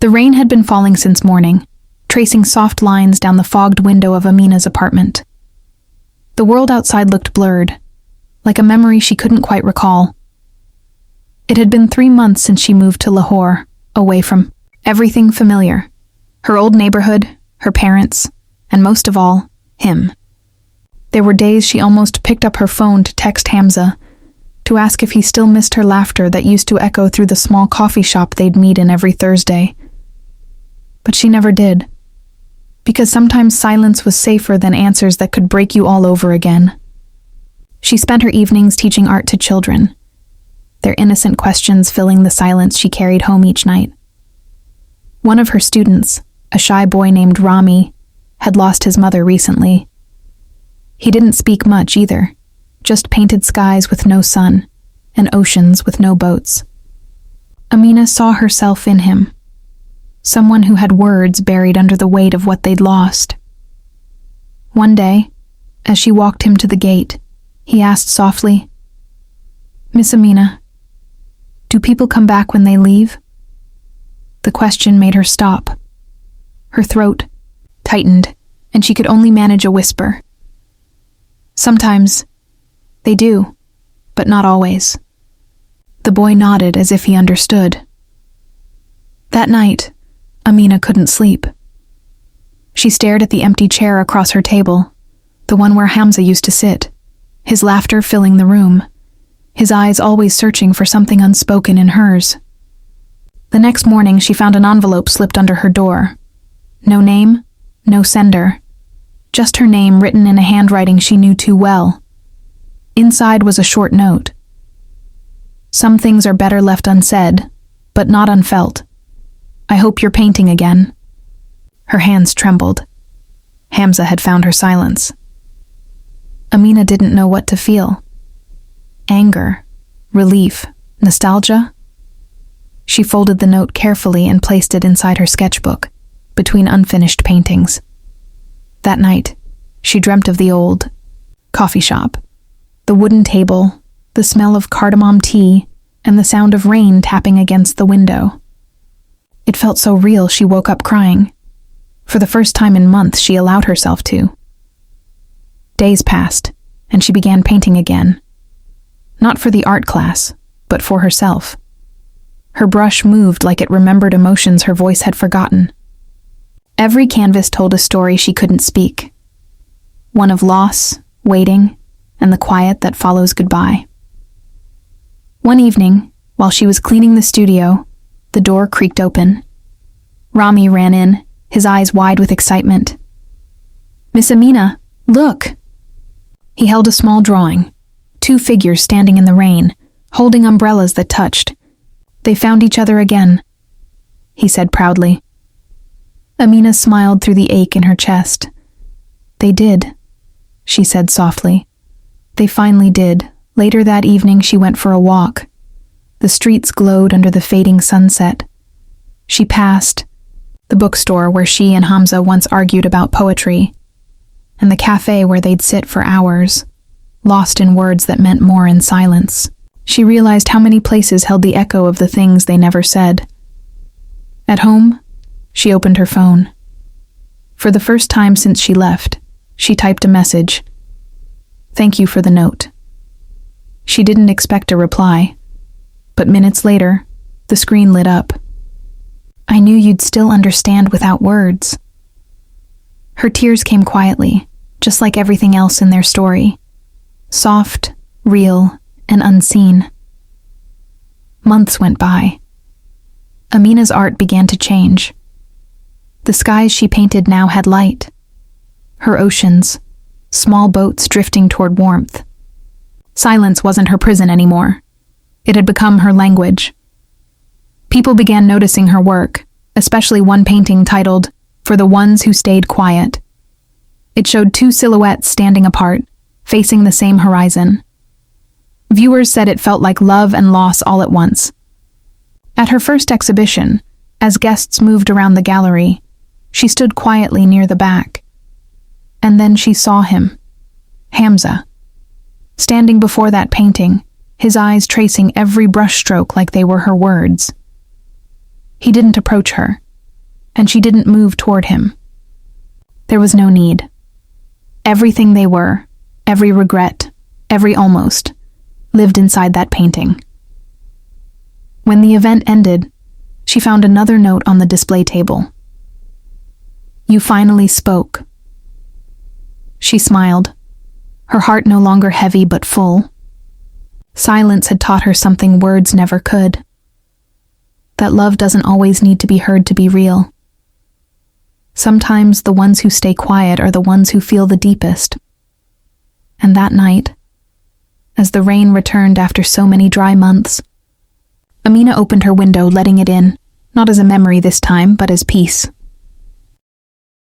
The rain had been falling since morning, tracing soft lines down the fogged window of Amina's apartment. The world outside looked blurred, like a memory she couldn't quite recall. It had been 3 months since she moved to Lahore, away from everything familiar. Her old neighborhood, her parents, and most of all, him. There were days she almost picked up her phone to text Hamza, to ask if he still missed her laughter that used to echo through the small coffee shop they'd meet in every Thursday. But she never did, because sometimes silence was safer than answers that could break you all over again. She spent her evenings teaching art to children, their innocent questions filling the silence she carried home each night. One of her students, a shy boy named Rami, had lost his mother recently. He didn't speak much either, just painted skies with no sun, and oceans with no boats. Amina saw herself in him, someone who had words buried under the weight of what they'd lost. One day, as she walked him to the gate, he asked softly, "Miss Amina, do people come back when they leave?" The question made her stop. Her throat tightened, and she could only manage a whisper. "Sometimes, they do, but not always." The boy nodded as if he understood. That night, Amina couldn't sleep. She stared at the empty chair across her table, the one where Hamza used to sit, his laughter filling the room, his eyes always searching for something unspoken in hers. The next morning, she found an envelope slipped under her door. No name, no sender, just her name written in a handwriting she knew too well. Inside was a short note. "Some things are better left unsaid, but not unfelt. I hope you're painting again." Her hands trembled. Hamza had found her silence. Amina didn't know what to feel. Anger, relief, nostalgia? She folded the note carefully and placed it inside her sketchbook, between unfinished paintings. That night, she dreamt of the old coffee shop, the wooden table, the smell of cardamom tea, and the sound of rain tapping against the window. It felt so real she woke up crying. For the first time in months, she allowed herself to. Days passed, and she began painting again. Not for the art class, but for herself. Her brush moved like it remembered emotions her voice had forgotten. Every canvas told a story she couldn't speak. One of loss, waiting, and the quiet that follows goodbye. One evening, while she was cleaning the studio, the door creaked open. Rami ran in, his eyes wide with excitement. "Miss Amina, look!" He held a small drawing, 2 figures standing in the rain, holding umbrellas that touched. "They found each other again," he said proudly. Amina smiled through the ache in her chest. "They did," she said softly. "They finally did." Later that evening, she went for a walk. The streets glowed under the fading sunset. She passed the bookstore where she and Hamza once argued about poetry, and the cafe where they'd sit for hours, lost in words that meant more in silence. She realized how many places held the echo of the things they never said. At home, she opened her phone. For the first time since she left, she typed a message. "Thank you for the note." She didn't expect a reply, but minutes later, the screen lit up. "I knew you'd still understand without words." Her tears came quietly, just like everything else in their story. Soft, real, and unseen. Months went by. Amina's art began to change. The skies she painted now had light. Her oceans, small boats drifting toward warmth. Silence wasn't her prison anymore. It had become her language. People began noticing her work, especially one painting titled, "For the Ones Who Stayed Quiet." It showed 2 silhouettes standing apart, facing the same horizon. Viewers said it felt like love and loss all at once. At her first exhibition, as guests moved around the gallery, she stood quietly near the back. And then she saw him, Hamza, standing before that painting, his eyes tracing every brushstroke like they were her words. He didn't approach her. and she didn't move toward him. There was no need. Everything they were, every regret, every almost, lived inside that painting. When the event ended, she found another note on the display table. "You finally spoke." She smiled, her heart no longer heavy but full. Silence had taught her something words never could. That love doesn't always need to be heard to be real. Sometimes the ones who stay quiet are the ones who feel the deepest. And that night, as the rain returned after so many dry months, Amina opened her window, letting it in, not as a memory this time, but as peace.